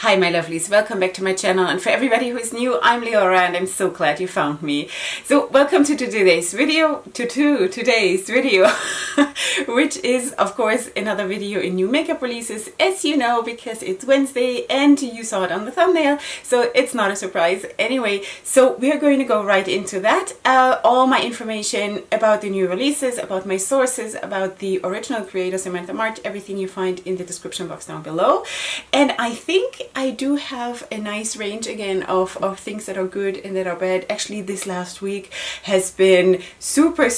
Hi my lovelies, welcome back to my channel, and for everybody who is new, I'm Leora and I'm so glad you found me. So welcome to today's video, which is of course another video in new makeup releases, as you know, because it's Wednesday and you saw it on the thumbnail, so it's not a surprise. Anyway, so we are going to go right into that. All my information about the new releases, about my sources, about the original creator Samantha March, everything you find in the description box down below. And I think I do have a nice range again of things that are good and that are bad. Actually, this last week has been super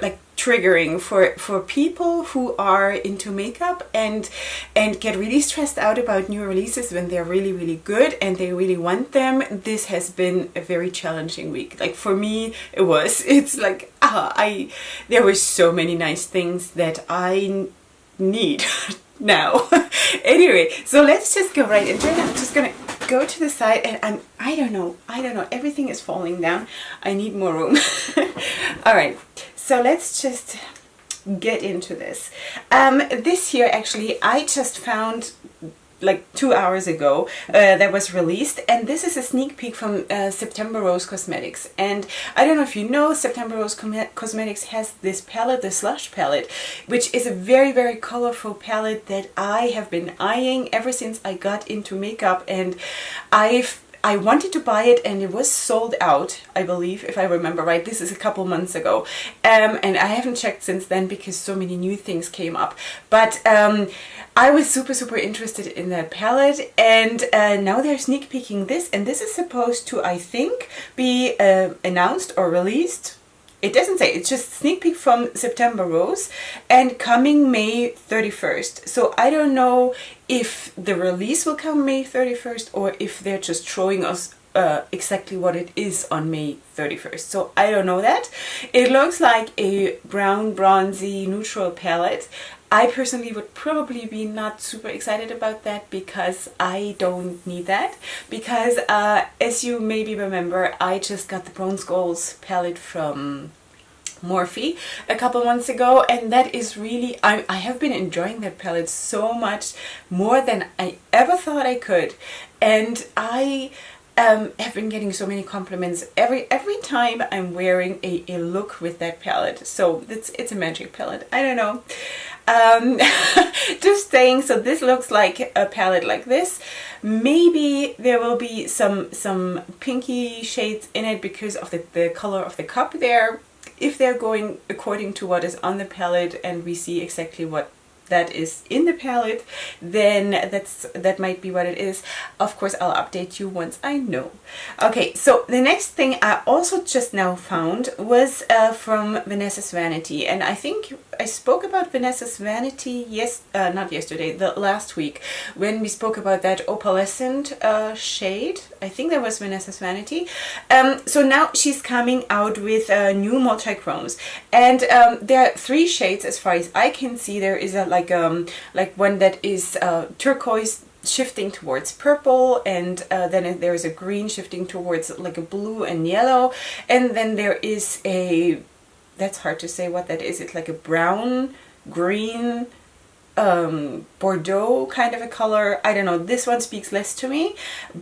like triggering for people who are into makeup and get really stressed out about new releases when they're really good and they really want them. This has been a very challenging week. Like for me, it's like there were so many nice things that I need now. Anyway, so let's just go right into it. I'm just gonna go to the side, and I don't know, everything is falling down. I need more room. All right, so let's just get into this. This here, actually, I just found like 2 hours ago that was released, and this is a sneak peek from September Rose Cosmetics. And I don't know if you know, September Rose Cosmetics has this palette, the Slush palette, which is a very colorful palette that I have been eyeing ever since I got into makeup, and I wanted to buy it and it was sold out, I believe, if I remember right. This is a couple months ago, and I haven't checked since then because so many new things came up. But I was super interested in that palette, and now they're sneak peeking this, and this is supposed to, I think, be announced or released. It doesn't say, it's just sneak peek from September Rose, and coming May 31st. So I don't know if the release will come May 31st or if they're just showing us exactly what it is on May 31st. So I don't know that. It looks like a brown, bronzy, neutral palette. I personally would probably be not super excited about that because I don't need that. Because as you maybe remember, I just got the Bronze Goals palette from Morphe a couple months ago, and that is really, I have been enjoying that palette so much more than I ever thought I could. And I have been getting so many compliments every time I'm wearing a look with that palette. So it's a magic palette. I don't know. Just saying. So this looks like a palette like this. Maybe there will be some pinky shades in it because of the color of the cup there. If they're going according to what is on the palette and we see exactly what that is in the palette, then that might be what it is. Of course, I'll update you once I know. Okay, so the next thing I also just now found was from Vanessas Vanity, and I think I spoke about Vanessas Vanity not yesterday, the last week, when we spoke about that opalescent shade. I think that was Vanessas Vanity. So now she's coming out with new multi-chromes, and there are 3 shades as far as I can see. There is a like one that is turquoise shifting towards purple, and then there's a green shifting towards like a blue and yellow, and then there is a, that's hard to say what that is. It's like a brown, green, Bordeaux kind of a color. I don't know, this one speaks less to me,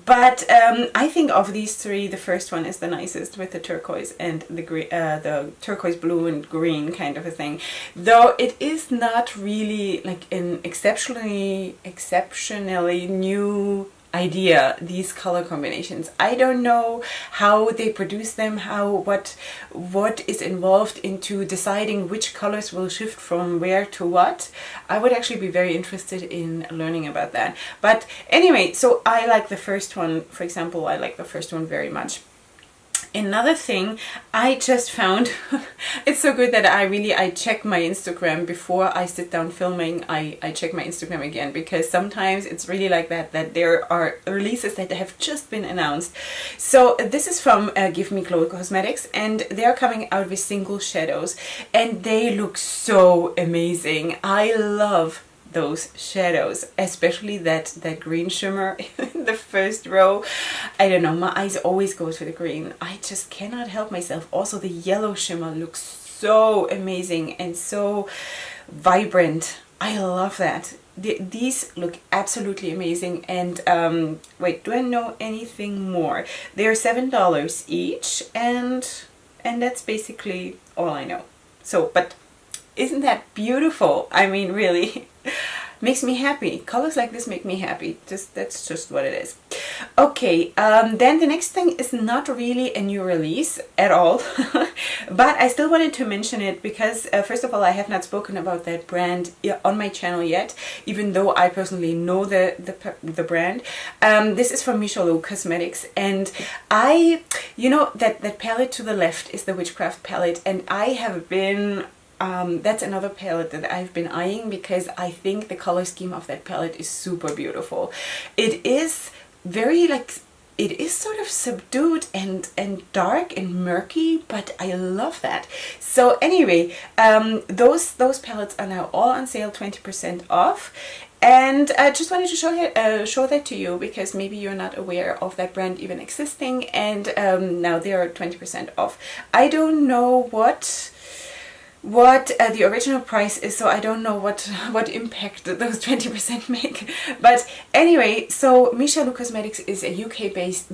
but I think of these 3, the first one is the nicest, with the turquoise and the green, the turquoise blue and green kind of a thing, though it is not really like an exceptionally new idea, these color combinations. I don't know how they produce them, what is involved into deciding which colors will shift from where to what. I would actually be very interested in learning about that. But anyway, so I like the first one, for example. I like the first one very much. Another thing I just found, it's so good that I check my Instagram before I sit down filming. I check my Instagram again, because sometimes it's really like that there are releases that have just been announced. So this is from Give Me Glow Cosmetics, and they're coming out with single shadows, and they look so amazing. I love those shadows, especially that green shimmer in the first row. I don't know, my eyes always go to the green. I just cannot help myself. Also, the yellow shimmer looks so amazing and so vibrant. I love that. these look absolutely amazing. And wait, do I know anything more? They're $7 each, and that's basically all I know. So, but isn't that beautiful? I mean, really. Makes me happy. Colors like this make me happy. That's just what it is. Okay, then the next thing is not really a new release at all, but I still wanted to mention it because first of all, I have not spoken about that brand on my channel yet, even though I personally know the brand. This is from Michelob Cosmetics, and you know, that palette to the left is the Witchcraft palette, and I have been that's another palette that I've been eyeing because I think the color scheme of that palette is super beautiful. It is very it is sort of subdued and dark and murky, but I love that. So anyway, those palettes are now all on sale, 20% off. And I just wanted to show that to you because maybe you're not aware of that brand even existing, and now they are 20% off. I don't know what the original price is, so I don't know what impact those 20% make. But anyway, so Michelob Cosmetics is a UK based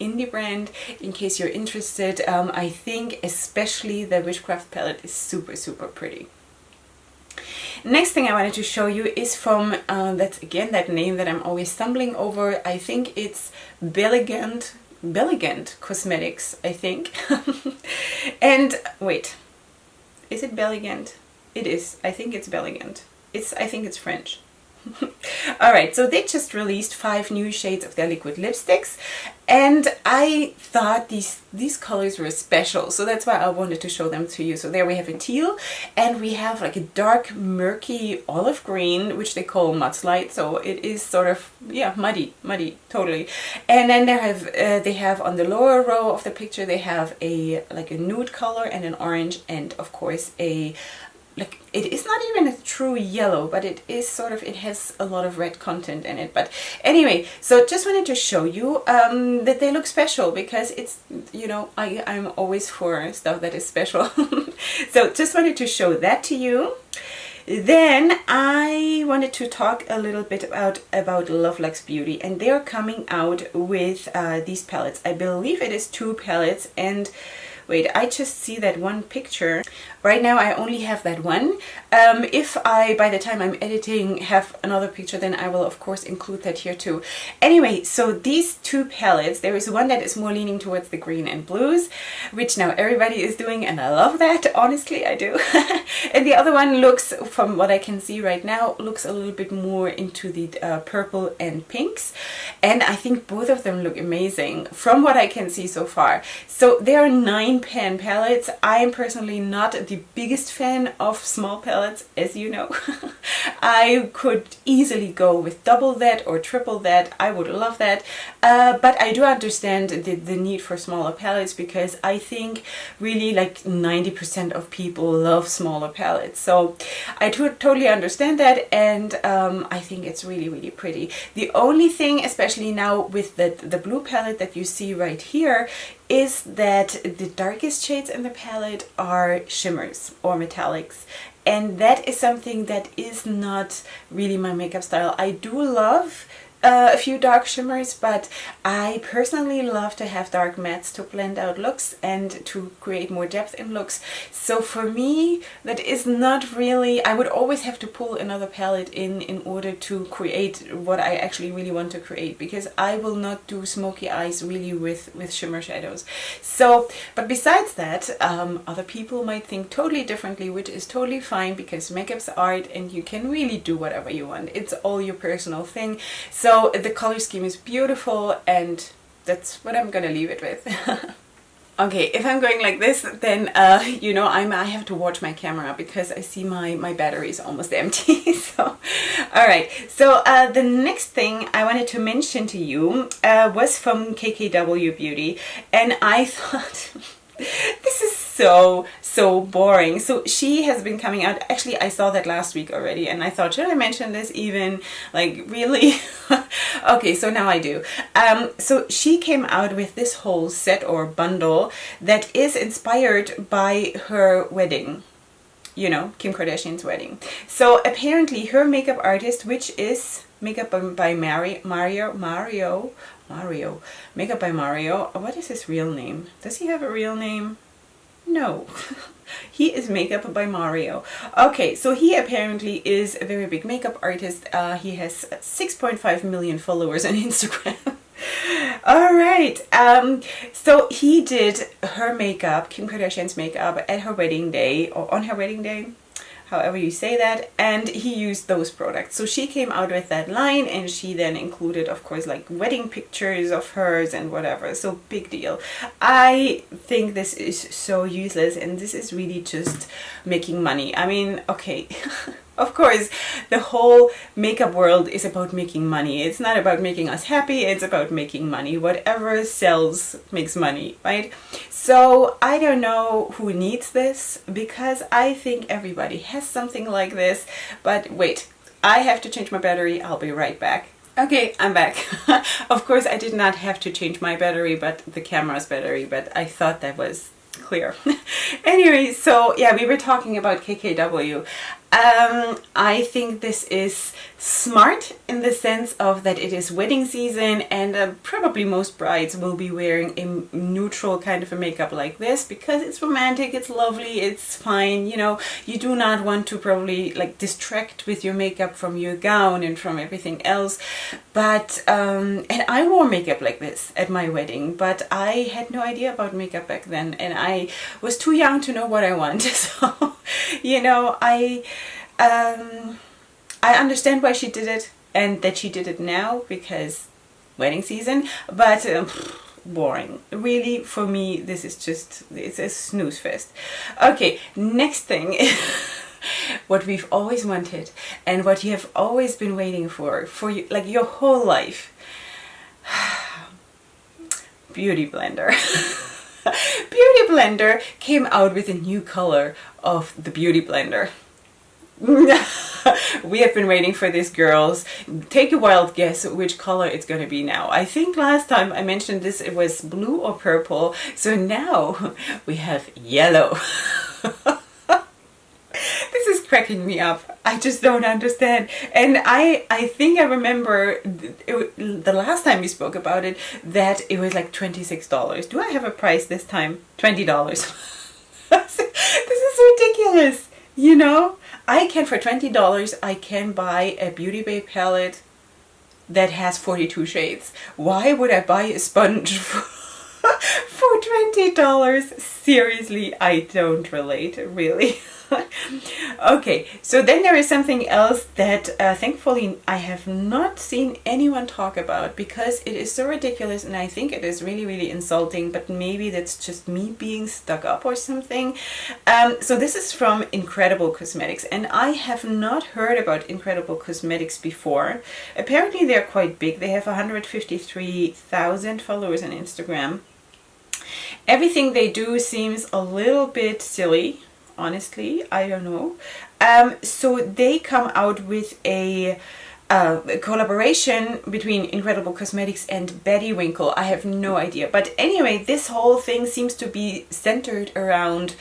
indie brand, in case you're interested. I think especially the Witchcraft palette is super pretty. Next thing I wanted to show you is from that's again that name that I'm always stumbling over. I think it's Gant Cosmetics, I think. And wait, is it Gant? It is. I think it's Gant. I think it's French. Alright, so they just released 5 new shades of their liquid lipsticks, and I thought these colors were special, so that's why I wanted to show them to you. So there we have a teal, and we have like a dark murky olive green, which they call mudslide, so it is sort of, yeah, muddy totally. And then they have on the lower row of the picture, they have a nude color and an orange, and of course it is not even a true yellow, but it is sort of, it has a lot of red content in it. But anyway, so just wanted to show you that they look special, because it's, you know, I'm always for stuff that is special. So just wanted to show that to you. Then I wanted to talk a little bit about Luxe Beauty, and they're coming out with these palettes. I believe it is 2 palettes, and wait, I just see that one picture. Right now I only have that one. If I, by the time I'm editing, have another picture, then I will of course include that here too. Anyway, so these 2 palettes, there is one that is more leaning towards the green and blues, which now everybody is doing, and I love that, honestly, I do. And the other one looks, from what I can see right now, looks a little bit more into the purple and pinks. And I think both of them look amazing from what I can see so far. So there are 9 pan palettes. I am personally not the biggest fan of small palettes, as you know. I could easily go with double that or triple that. I would love that. But I do understand the need for smaller palettes, because I think really like 90% of people love smaller palettes. So I totally understand that, and I think it's really pretty. The only thing, especially now with the blue palette that you see right here, is that the darkest shades in the palette are shimmers or metallics, and that is something that is not really my makeup style. I do love a few dark shimmers, but I personally love to have dark mattes to blend out looks and to create more depth in looks. So for me, that is not really, I would always have to pull another palette in order to create what I actually really want to create, because I will not do smoky eyes really with shimmer shadows. So, but besides that, other people might think totally differently, which is totally fine, because makeup's art and you can really do whatever you want. It's all your personal thing. So the color scheme is beautiful, and that's what I'm gonna leave it with. Okay, if I'm going like this, then you know, I have to watch my camera, because I see my battery is almost empty. So alright, so the next thing I wanted to mention to you was from KKW Beauty, and I thought this is so boring. So she has been coming out, actually I saw that last week already, and I thought, should I mention this even? Like, really? Okay, so now I do. So she came out with this whole set or bundle that is inspired by her wedding. you know, Kim Kardashian's wedding. So apparently her makeup artist, which is makeup by Mario, makeup by Mario. What is his real name? Does he have a real name? No. He is makeup by Mario. Okay, so he apparently is a very big makeup artist. He has 6.5 million followers on Instagram. All right, so he did her makeup, Kim Kardashian's makeup, at her wedding day, or on her wedding day, however you say that, and he used those products. So she came out with that line, and she then included, of course, like wedding pictures of hers and whatever. So big deal. I think this is so useless, and this is really just making money. I mean, okay. Of course, the whole makeup world is about making money. It's not about making us happy, it's about making money. Whatever sells makes money, right? So I don't know who needs this, because I think everybody has something like this. But wait, I have to change my battery. I'll be right back. Okay, I'm back. Of course, I did not have to change my battery, but the camera's battery, but I thought that was clear. Anyway, so yeah, we were talking about KKW. I think this is smart in the sense of that it is wedding season, and probably most brides will be wearing a neutral kind of a makeup like this because it's romantic, it's lovely, it's fine, you know. You do not want to probably like distract with your makeup from your gown and from everything else. But and I wore makeup like this at my wedding, but I had no idea about makeup back then, and I was too young to know what I want. So you know, I understand why she did it, and that she did it now because wedding season, but boring. Really, for me, this is just, it's a snooze fest. Okay, next thing is what we've always wanted and what you have always been waiting for you, like your whole life. Beauty blender. Beauty blender came out with a new color of the beauty blender. We have been waiting for this, girls. Take a wild guess which color it's going to be now. I think last time I mentioned this, it was blue or purple. So now we have yellow. This is cracking me up. I just don't understand. And I think I remember the last time we spoke about it, that it was like $26. Do I have a price this time? $20. This is ridiculous. You know, for $20, I can buy a Beauty Bay palette that has 42 shades. Why would I buy a sponge for $20? Seriously, I don't relate, really. Okay, so then there is something else that thankfully I have not seen anyone talk about, because it is so ridiculous and I think it is really, really insulting, but maybe that's just me being stuck up or something. So this is from Incredible Cosmetics, and I have not heard about Incredible Cosmetics before. Apparently they're quite big. They have 153,000 followers on Instagram. Everything they do seems a little bit silly. Honestly, I don't know. So they come out with a collaboration between Incredible Cosmetics and Betty Winkle. I have no idea. But anyway, this whole thing seems to be centered around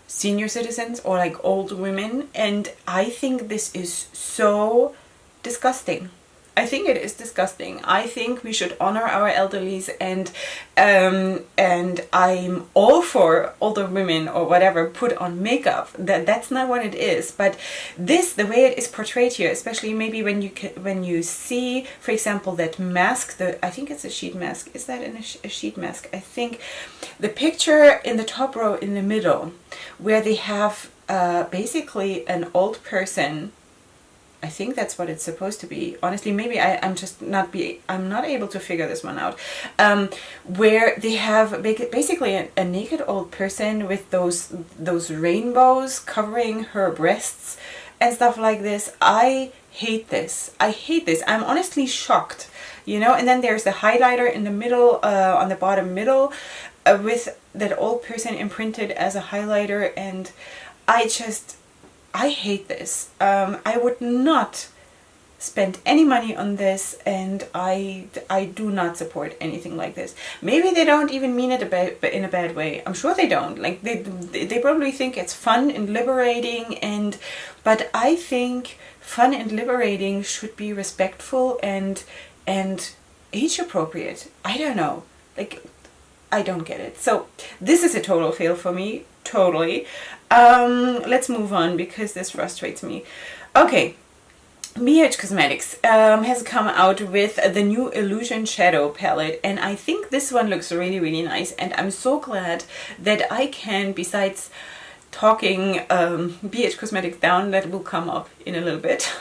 senior citizens or like old women. And I think this is so disgusting. I think it is disgusting. I think we should honor our elderlies, and I'm all for older women or whatever put on makeup. That's not what it is. But this, the way it is portrayed here, especially maybe when you see, for example, that mask. I think it's a sheet mask. Is that a sheet mask? I think the picture in the top row in the middle, where they have basically an old person. I think that's what it's supposed to be. Honestly, maybe I'm not able to figure this one out. Where they have basically a naked old person with those rainbows covering her breasts and stuff like this. I hate this. I hate this. I'm honestly shocked, you know. And then there's the highlighter in the middle, on the bottom middle, with that old person imprinted as a highlighter, and I hate this. I would not spend any money on this, and I do not support anything like this. Maybe they don't even mean it in a bad way. I'm sure they don't. Like they probably think it's fun and liberating, but I think fun and liberating should be respectful and age appropriate. I don't know. Like, I don't get it. So this is a total fail for me. Totally. Let's move on because this frustrates me. Okay. BH Cosmetics has come out with the new Illusion Shadow palette, and I think this one looks really, really nice, and I'm so glad that I can, besides talking BH Cosmetics down, that will come up in a little bit.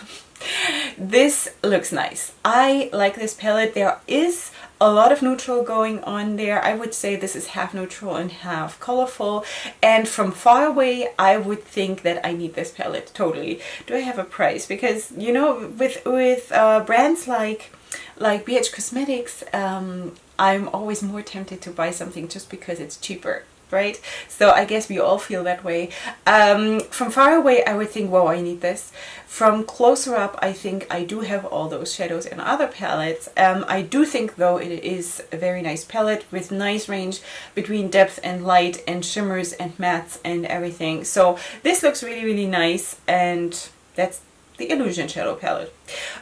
This looks nice. I like this palette. There is a lot of neutral going on there. I would say this is half neutral and half colorful, and from far away I would think that I need this palette totally. Do I have a price? Because, you know, with brands like BH Cosmetics, I'm always more tempted to buy something just because it's cheaper, right? So I guess we all feel that way. From far away I would think, whoa, I need this. From closer up, I think I do have all those shadows in other palettes. I do think though it is a very nice palette with nice range between depth and light and shimmers and mattes and everything. So this looks really, really nice, and that's the Illusion Shadow palette.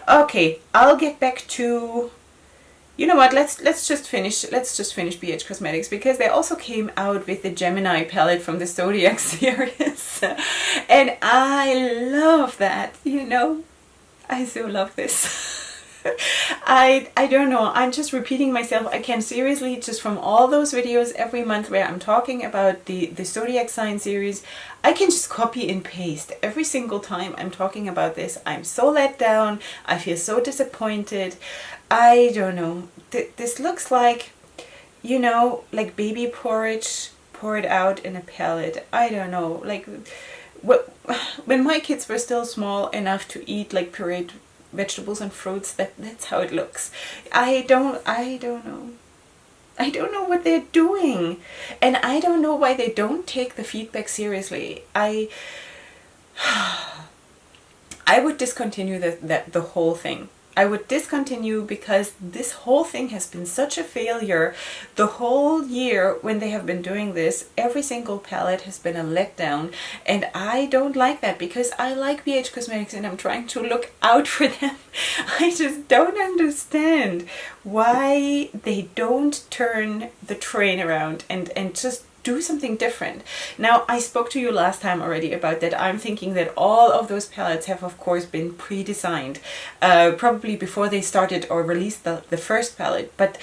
Okay, I'll get back to, you know what, let's just finish BH Cosmetics, because they also came out with the Gemini palette from the Zodiac series. And I love that, you know. I so love this. I don't know, I'm just repeating myself. I can seriously, just from all those videos every month where I'm talking about the Zodiac sign series, I can just copy and paste every single time I'm talking about this. I'm so let down. I feel so disappointed. I don't know. This looks like, you know, like baby porridge poured out in a palette. I don't know. Like, when my kids were still small enough to eat like pureed vegetables and fruits, that's how it looks. I don't know. I don't know what they're doing, and I don't know why they don't take the feedback seriously. I would discontinue the whole thing. I would discontinue, because this whole thing has been such a failure. The whole year when they have been doing this, every single palette has been a letdown, and I don't like that, because I like BH Cosmetics and I'm trying to look out for them. I just don't understand why they don't turn the train around and just do something different. Now, I spoke to you last time already about that. I'm thinking that all of those palettes have of course been pre-designed, probably before they started or released the first palette. But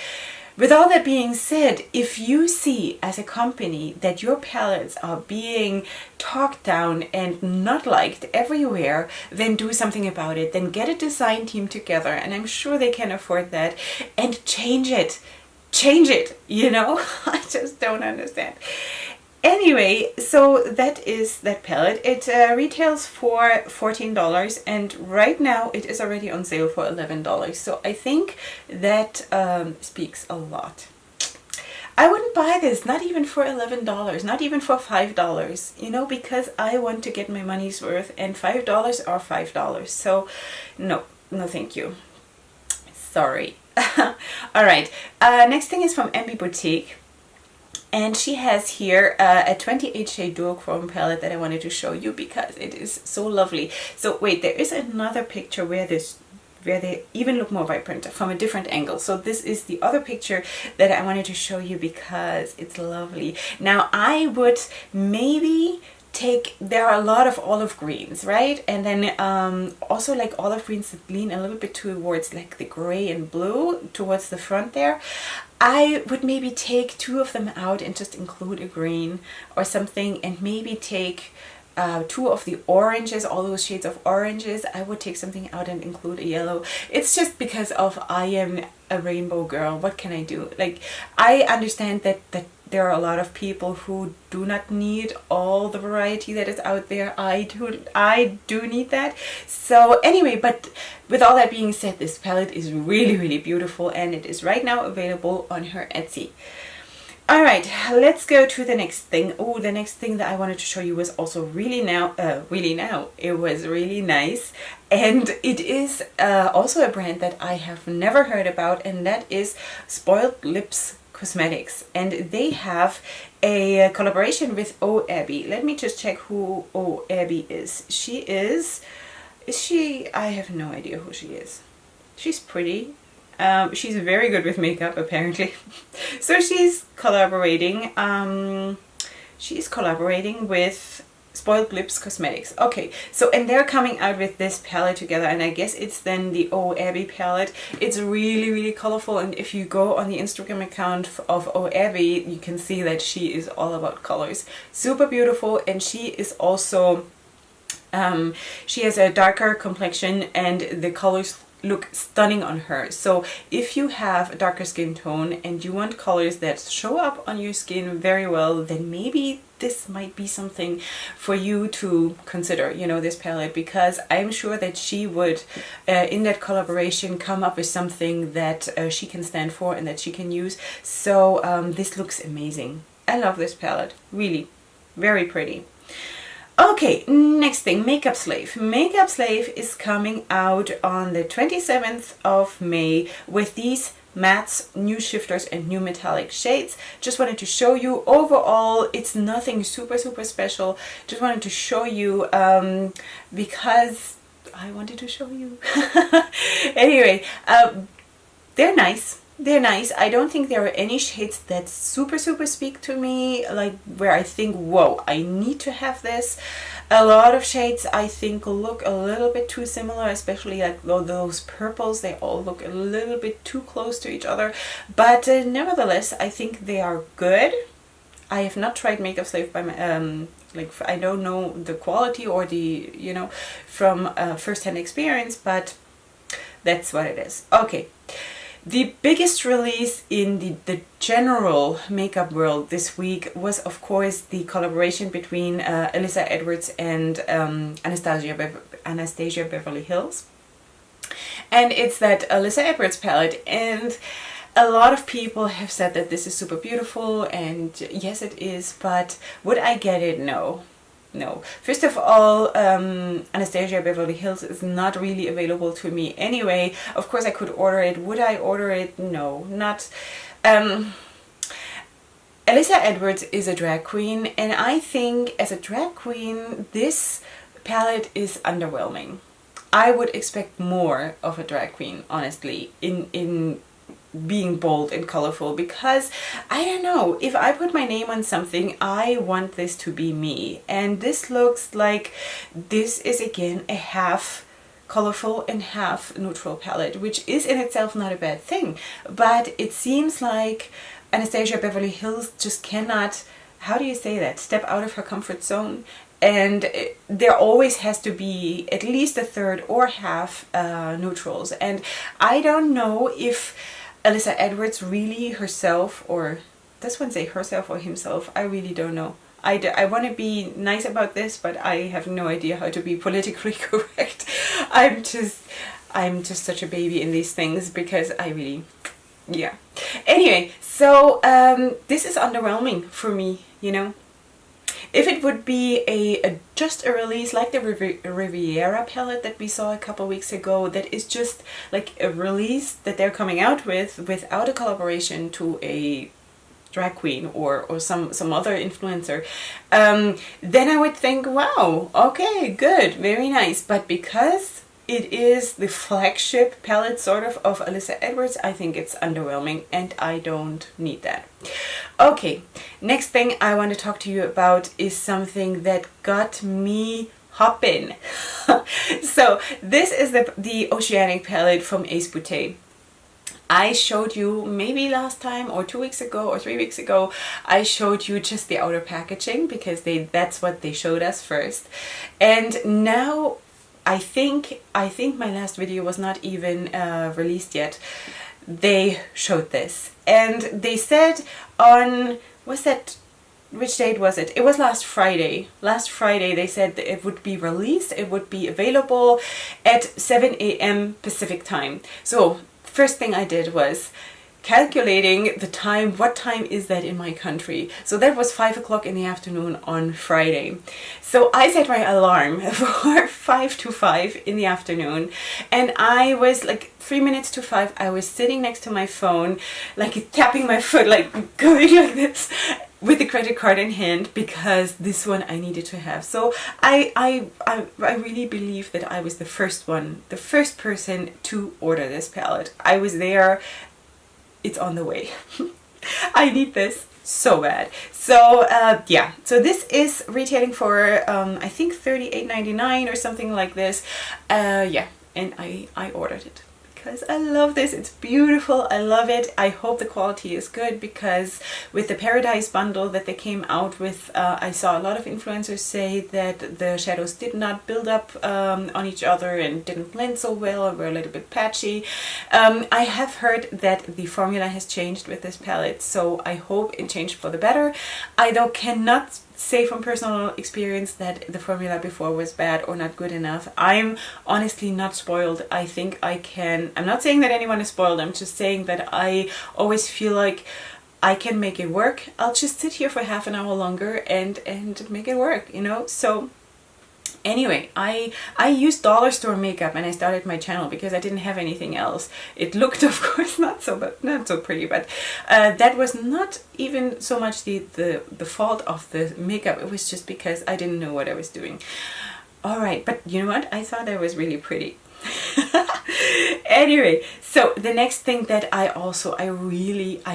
with all that being said, if you see as a company that your palettes are being talked down and not liked everywhere, then do something about it. Then get a design team together, and I'm sure they can afford that, and change it. Change it, you know. I just don't understand. Anyway, so that is that palette. It retails for $14, and right now it is already on sale for $11. So I think that speaks a lot. I wouldn't buy this, not even for $11, not even for $5, you know, because I want to get my money's worth, and $5 are $5. So no, thank you. Sorry. All right, next thing is from MB Boutique, and she has here a 28 shade duochrome palette that I wanted to show you because it is so lovely. So wait, there is another picture where they even look more vibrant from a different angle. So this is the other picture that I wanted to show you because it's lovely. Now, I would maybe there are a lot of olive greens, right? And then also like olive greens that lean a little bit towards like the gray and blue towards the front there. I would maybe take two of them out and just include a green or something, and maybe take two of the oranges, all those shades of oranges. I would take something out and include a yellow. It's just because of I am a rainbow girl. What can I do? Like, I understand that there are a lot of people who do not need all the variety that is out there. I do need that. So anyway, but with all that being said, this palette is really, really beautiful, and it is right now available on her Etsy. All right, let's go to the next thing. Oh, the next thing that I wanted to show you was also it was really nice, and it is also a brand that I have never heard about, and that is Spoiled Lips Cosmetics, and they have a collaboration with O Abby. Let me just check who O Abby is. Is she? I have no idea who she is. She's pretty. She's very good with makeup, apparently. So she's collaborating. She's collaborating with Spoiled Lips Cosmetics. Okay, so and they're coming out with this palette together, and I guess it's then the O Abby palette. It's really, really colorful, and if you go on the Instagram account of O Abby, you can see that she is all about colors. Super beautiful, and she is also she has a darker complexion, and the colors look stunning on her. So if you have a darker skin tone and you want colors that show up on your skin very well, then maybe this might be something for you to consider, you know, this palette, because I'm sure that she would in that collaboration come up with something that she can stand for and that she can use. So this looks amazing. I love this palette, really, very pretty. Okay, next thing, Makeupslave. Makeupslave is coming out on the 27th of May with these mattes, new shifters and new metallic shades. Just wanted to show you. Overall, it's nothing super special. Just wanted to show you because I wanted to show you. Anyway, they're nice. They're nice. I don't think there are any shades that super speak to me, like where I think, whoa, I need to have this. A lot of shades I think look a little bit too similar, especially like those purples. They all look a little bit too close to each other, but nevertheless I think they are good. I have not tried Makeupslave by my like, I don't know the quality or the, you know, from first-hand experience, but that's what it is. Okay. The biggest release in the general makeup world this week was, of course, the collaboration between Alyssa Edwards and Anastasia Beverly Hills. And it's that Alyssa Edwards palette, and a lot of people have said that this is super beautiful, and yes it is, but would I get it? No. No. First of all, Anastasia Beverly Hills is not really available to me anyway. Of course I could order it. Would I order it? No, not. Alyssa Edwards is a drag queen, and I think as a drag queen this palette is underwhelming. I would expect more of a drag queen, honestly, in being bold and colorful, because I don't know, if I put my name on something, I want this to be me, and this looks like this is again a half colorful and half neutral palette, which is in itself not a bad thing, but it seems like Anastasia Beverly Hills just cannot, how do you say that, step out of her comfort zone. And there always has to be at least a third or half neutrals, and I don't know if Alyssa Edwards really herself, or does one say herself or himself? I really don't know. I want to be nice about this, but I have no idea how to be politically correct. I'm just such a baby in these things, because I really, yeah. Anyway, so this is underwhelming for me, you know. If it would be just a release like the Riviera palette that we saw a couple weeks ago, that is just like a release that they're coming out with without a collaboration to a drag queen or some other influencer, then I would think, wow, okay, good, very nice. But because it is the flagship palette sort of Alyssa Edwards, I think it's underwhelming, and I don't need that. Okay, next thing I want to talk to you about is something that got me hopping. So this is the Oceanic palette from Ace Beaute. I showed you maybe last time or 2 weeks ago or 3 weeks ago, I showed you just the outer packaging, because that's what they showed us first. And now I think my last video was not even released yet. They showed this, and they said on, which date was it? It was last Friday. Last Friday they said that it would be released, it would be available at 7 a.m. Pacific time. So first thing I did was calculating the time, what time is that in my country? So that was 5 o'clock in the afternoon on Friday. So I set my alarm for 5 to 5 in the afternoon, and I was like 3 minutes to 5, I was sitting next to my phone, like tapping my foot, like going like this, with the credit card in hand, because this one I needed to have. So I really believe that I was the first person to order this palette. I was there. It's on the way. I need this so bad. So yeah, so this is retailing for I think $38.99 or something like this. Yeah, and I ordered it because I love this. It's beautiful. I love it. I hope the quality is good, because with the Paradise bundle that they came out with, I saw a lot of influencers say that the shadows did not build up on each other and didn't blend so well, or were a little bit patchy. I have heard that the formula has changed with this palette, so I hope it changed for the better. I though cannot say from personal experience that the formula before was bad or not good enough. I'm honestly not spoiled. I think I can, I'm not saying that anyone is spoiled, I'm just saying that I always feel like I can make it work. I'll just sit here for half an hour longer and make it work, you know. So anyway, I used dollar store makeup and I started my channel because I didn't have anything else. It looked, of course, not so pretty, but that was not even so much the fault of the makeup. It was just because I didn't know what I was doing. All right, but you know what? I thought that was really pretty. Anyway, so the next thing that I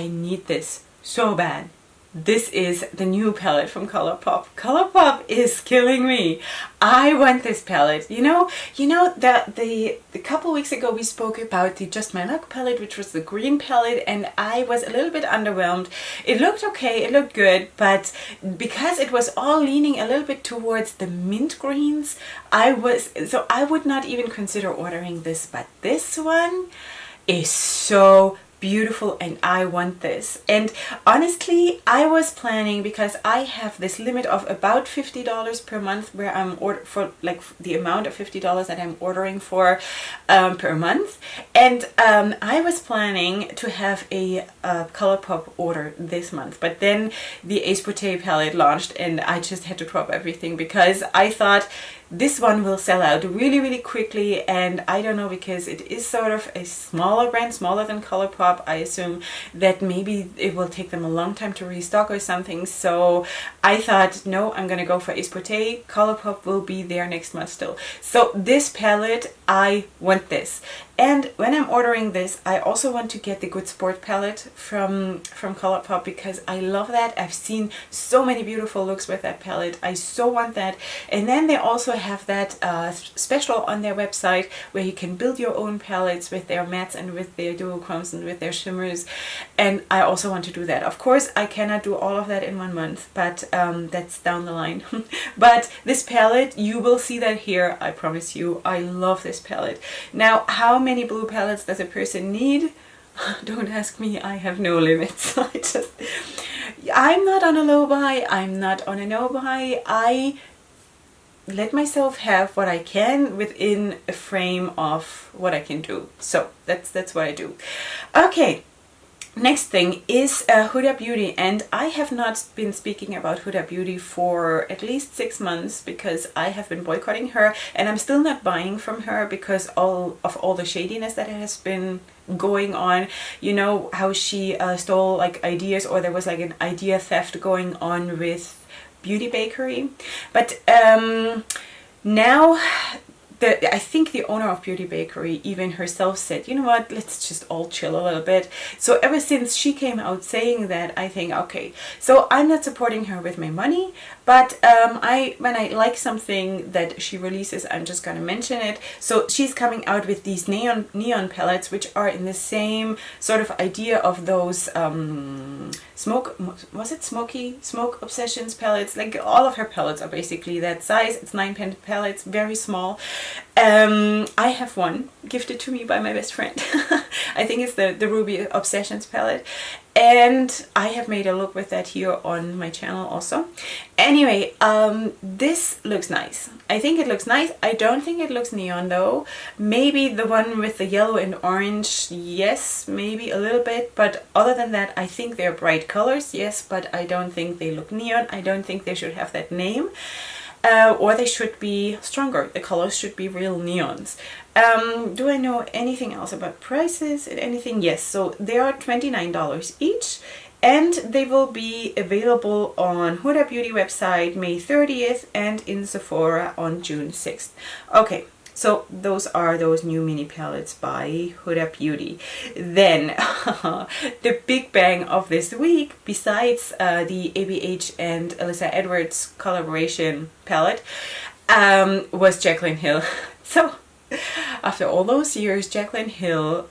need this so bad. This is the new palette from ColourPop. ColourPop is killing me. I want this palette. You know that the couple weeks ago we spoke about the Just My Luck palette, which was the green palette, and I was a little bit underwhelmed. It looked okay, it looked good, but because it was all leaning a little bit towards the mint greens, I would not even consider ordering this, but this one is so beautiful and I want this. And honestly, I was planning, because I have this limit of about $50 per month where I'm for like the amount of $50 that I'm ordering for per month, and I was planning to have a ColourPop order this month, but then the Ace Beaute palette launched and I just had to drop everything because I thought this one will sell out really quickly, and I don't know, because it is sort of a smaller brand, smaller than ColourPop. I assume that maybe it will take them a long time to restock or something. So I thought, no, I'm gonna go for Ace Beaute. ColourPop will be there next month still. So this palette, I want this. And when I'm ordering this, I also want to get the Good Sport palette from ColourPop, because I love that. I've seen so many beautiful looks with that palette. I so want that. And then they also have that special on their website where you can build your own palettes with their mattes and with their duochromes and with their shimmers. And I also want to do that. Of course, I cannot do all of that in 1 month, but that's down the line. But this palette, you will see that here. I promise you, I love this palette. Now, how many blue palettes does a person need? Don't ask me, I have no limits. I'm not on a low buy, I'm not on a no buy. I let myself have what I can within a frame of what I can do. So that's what I do. Okay. Next thing is Huda Beauty, and I have not been speaking about Huda Beauty for at least 6 months because I have been boycotting her, and I'm still not buying from her because all the shadiness that has been going on. You know how she stole like ideas, or there was like an idea theft going on with Beauty Bakery, but now I think the owner of Beauty Bakery even herself said, you know what, let's just all chill a little bit. So ever since she came out saying that, I think, okay, so I'm not supporting her with my money, but when I like something that she releases, I'm just gonna mention it. So she's coming out with these neon palettes, which are in the same sort of idea of those smoke obsessions palettes. Like all of her palettes are basically that size. It's 9-pen palettes, very small. I have one gifted to me by my best friend. I think it's the Ruby Obsessions palette. And I have made a look with that here on my channel also. Anyway, this looks nice. I think it looks nice. I don't think it looks neon though. Maybe the one with the yellow and orange, yes, maybe a little bit. But other than that, I think they're bright colors, yes, but I don't think they look neon. I don't think they should have that name. Or they should be stronger. The colors should be real neons. Do I know anything else about prices and anything? Yes, so they are $29 each, and they will be available on Huda Beauty website May 30th and in Sephora on June 6th. Okay, so those are those new mini palettes by Huda Beauty. Then the big bang of this week, besides the ABH and Alyssa Edwards collaboration palette, was Jaclyn Hill. So after all those years, Jaclyn Hill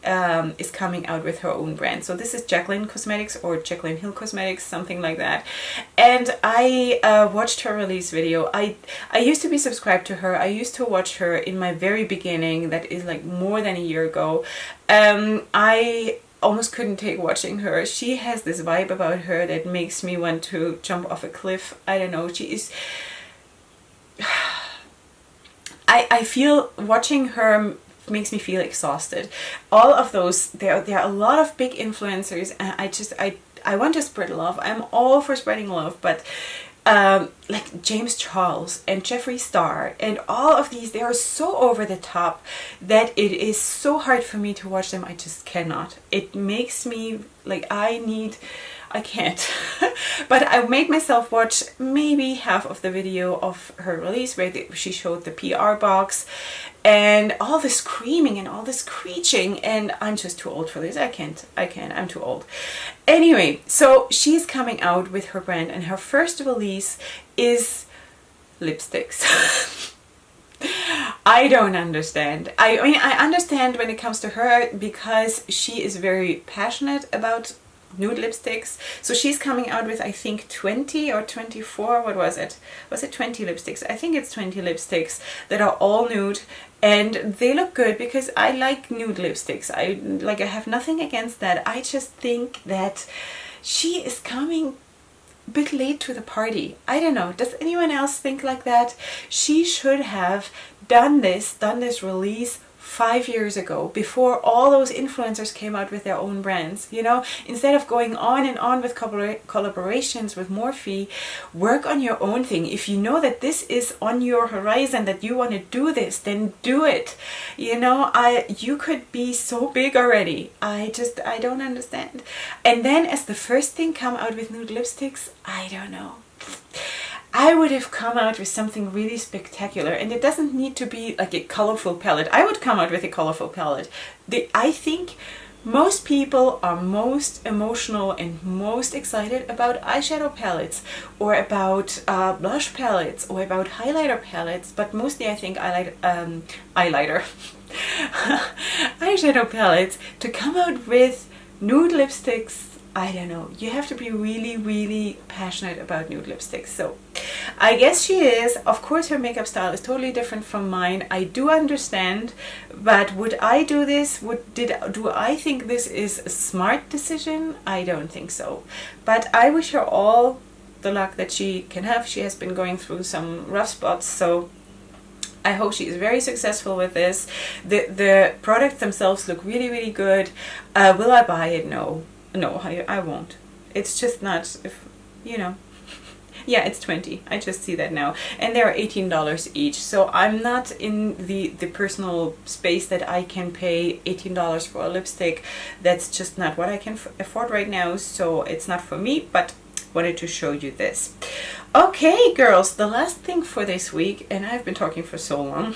is coming out with her own brand. So this is Jaclyn Cosmetics or Jaclyn Hill Cosmetics, something like that. And I watched her release video. I used to be subscribed to her. I used to watch her in my very beginning. That is like more than a year ago. I almost couldn't take watching her. She has this vibe about her that makes me want to jump off a cliff. I don't know. She is... I feel watching her makes me feel exhausted. All of those, there are a lot of big influencers, and I want to spread love. I'm all for spreading love, but like James Charles and Jeffree Star and all of these, they are so over the top that it is so hard for me to watch them. I just cannot. It makes me like I can't. But I made myself watch maybe half of the video of her release where she showed the PR box and all this screaming and all this screeching, and I'm just too old for this. I can't, I'm too old. Anyway, so she's coming out with her brand, and her first release is lipsticks. I don't understand. I mean, I understand when it comes to her because she is very passionate about nude lipsticks. So she's coming out with, I think, 20 or 24, what was it? Was it 20 lipsticks? I think it's 20 lipsticks that are all nude, and they look good because I like nude lipsticks. I have nothing against that. I just think that she is coming a bit late to the party. I don't know. Does anyone else think like that? She should have done this release 5 years ago, before all those influencers came out with their own brands, you know. Instead of going on and on with collaborations with Morphe, work on your own thing. If you know that this is on your horizon, that you want to do this, then do it. You know, you could be so big already. I don't understand. And then as the first thing come out with nude lipsticks, I don't know. I would have come out with something really spectacular, and it doesn't need to be like a colorful palette. I would come out with a colorful palette. I think most people are most emotional and most excited about eyeshadow palettes or about blush palettes or about highlighter palettes, but mostly I think eyeliner eyeshadow palettes. To come out with nude lipsticks, I don't know. You have to be really, really passionate about nude lipsticks. So I guess she is. Of course, her makeup style is totally different from mine. I do understand, but would I do this? Do I think this is a smart decision? I don't think so. But I wish her all the luck that she can have. She has been going through some rough spots, so I hope she is very successful with this. The products themselves look really, really good. Will I buy it? No. No, I won't. It's just not, if you know. Yeah, it's 20. I just see that now. And they are $18 each. So I'm not in the personal space that I can pay $18 for a lipstick. That's just not what I can afford right now. So it's not for me, but wanted to show you this. Okay, girls, the last thing for this week, and I've been talking for so long,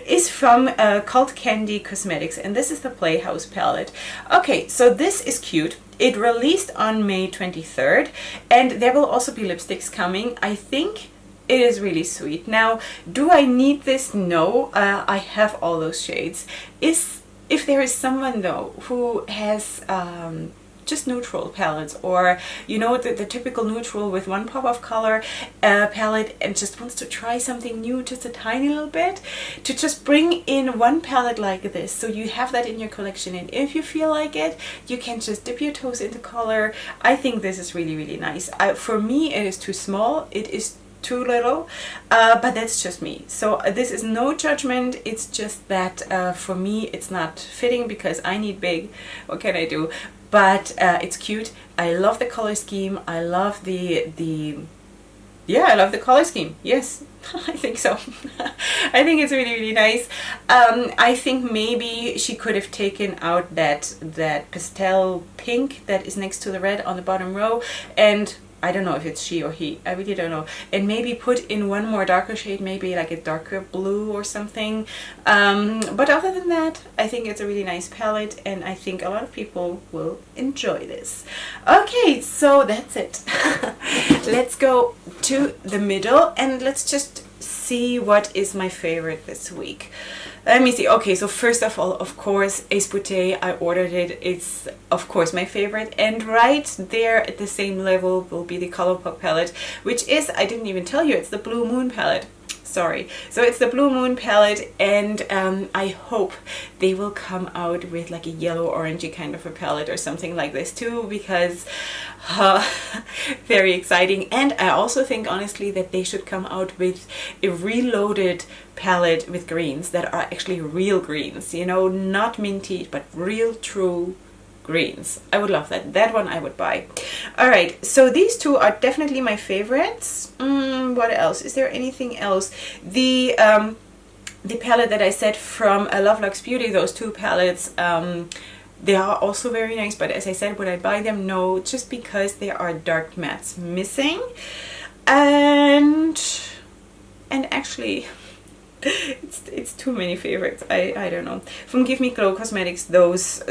is from Cult Candy Cosmetics, and this is the Playhouse palette. Okay, so this is cute. It released on May 23rd, and there will also be lipsticks coming. I think it is really sweet. Now, do I need this? No, I have all those shades. If there is someone though who has just neutral palettes, or you know, the typical neutral with one pop of color palette, and just wants to try something new, just a tiny little bit, to just bring in one palette like this, so you have that in your collection, and if you feel like it, you can just dip your toes into color. I think this is really, really nice. For me, it is too small, it is too little, but that's just me. So this is no judgment, it's just that for me it's not fitting because I need big. What can I do? But it's cute. I love the color scheme. I love I love the color scheme. Yes, I think so. I think it's really, really nice. I think maybe she could have taken out that pastel pink that is next to the red on the bottom row, and I don't know if it's she or he, I really don't know, and maybe put in one more darker shade, maybe like a darker blue or something. But other than that, I think it's a really nice palette, and I think a lot of people will enjoy this. Okay, so that's it. Let's go to the middle and let's just see what is my favorite this week. Let me see. Okay, so first of all, of course, Ace Beaute. I ordered it. It's, of course, my favorite. And right there at the same level will be the ColourPop palette, which is, I didn't even tell you, it's the Blue Moon palette. Sorry. So it's the Blue Moon palette, and I hope they will come out with like a yellow orangey kind of a palette or something like this too, because very exciting. And I also think honestly that they should come out with a reloaded palette with greens that are actually real greens, you know, not minty but real true greens. I would love that. That one I would buy. All right, so these two are definitely my favorites. What else? Is there anything else? The palette that I said from Lovelock's Beauty, those two palettes, they are also very nice, but as I said, would I buy them? No, just because there are dark mattes missing, and actually it's too many favorites. I don't know. From Give Me Glow Cosmetics, those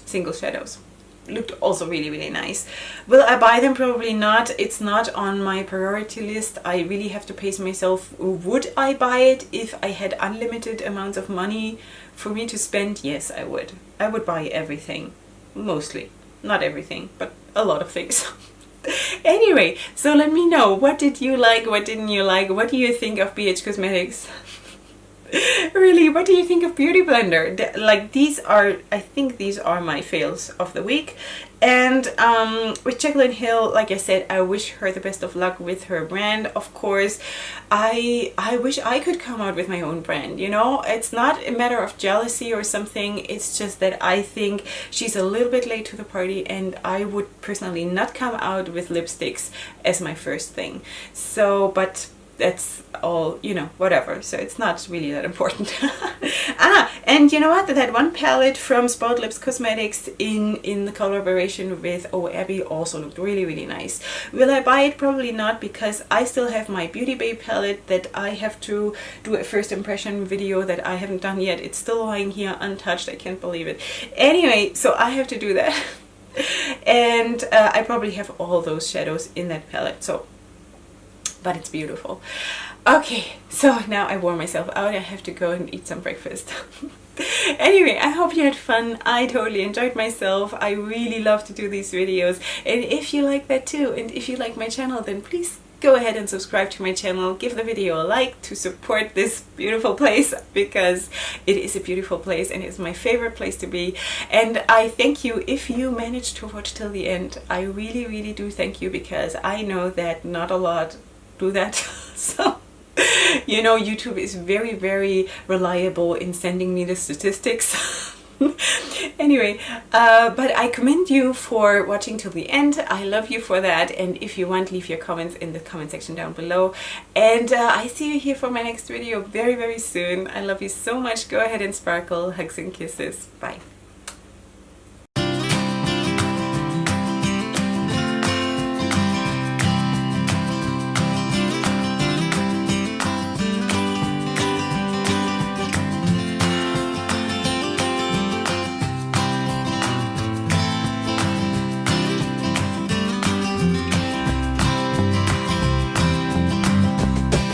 single shadows looked also really, really nice. Will I buy them? Probably not. It's not on my priority list. I really have to pace myself. Would I buy it if I had unlimited amounts of money for me to spend? Yes, I would. I would buy everything. Mostly. Not everything, but a lot of things. Anyway, so let me know, what did you like, what didn't you like, what do you think of BH Cosmetics? Really, what do you think of Beauty Blender? Like, these are, I think these are my fails of the week. And with Jaclyn Hill, like I said, I wish her the best of luck with her brand. Of course, I wish I could come out with my own brand, you know? It's not a matter of jealousy or something. It's just that I think she's a little bit late to the party, and I would personally not come out with lipsticks as my first thing. So, but that's all, you know, whatever, so it's not really that important. And you know what, that one palette from Spoiled Lips Cosmetics in the collaboration with Oh Abby also looked really, really nice. Will I buy it? Probably not, because I still have my Beauty Bay palette that I have to do a first impression video that I haven't done yet. It's still lying here untouched. I can't believe it. Anyway, so I have to do that. And I probably have all those shadows in that palette, so, but it's beautiful. Okay, so now I wore myself out. I have to go and eat some breakfast. Anyway, I hope you had fun. I totally enjoyed myself. I really love to do these videos, and if you like that too, and if you like my channel, then please go ahead and subscribe to my channel. Give the video a like to support this beautiful place, because it is a beautiful place and it's my favorite place to be. And I thank you if you managed to watch till the end. I really, really do thank you, because I know that not a lot do that. So, you know, YouTube is very, very reliable in sending me the statistics. Anyway, but I commend you for watching till the end. I love you for that, and if you want, leave your comments in the comment section down below, and I see you here for my next video very, very soon. I love you so much. Go ahead and sparkle. Hugs and kisses. Bye.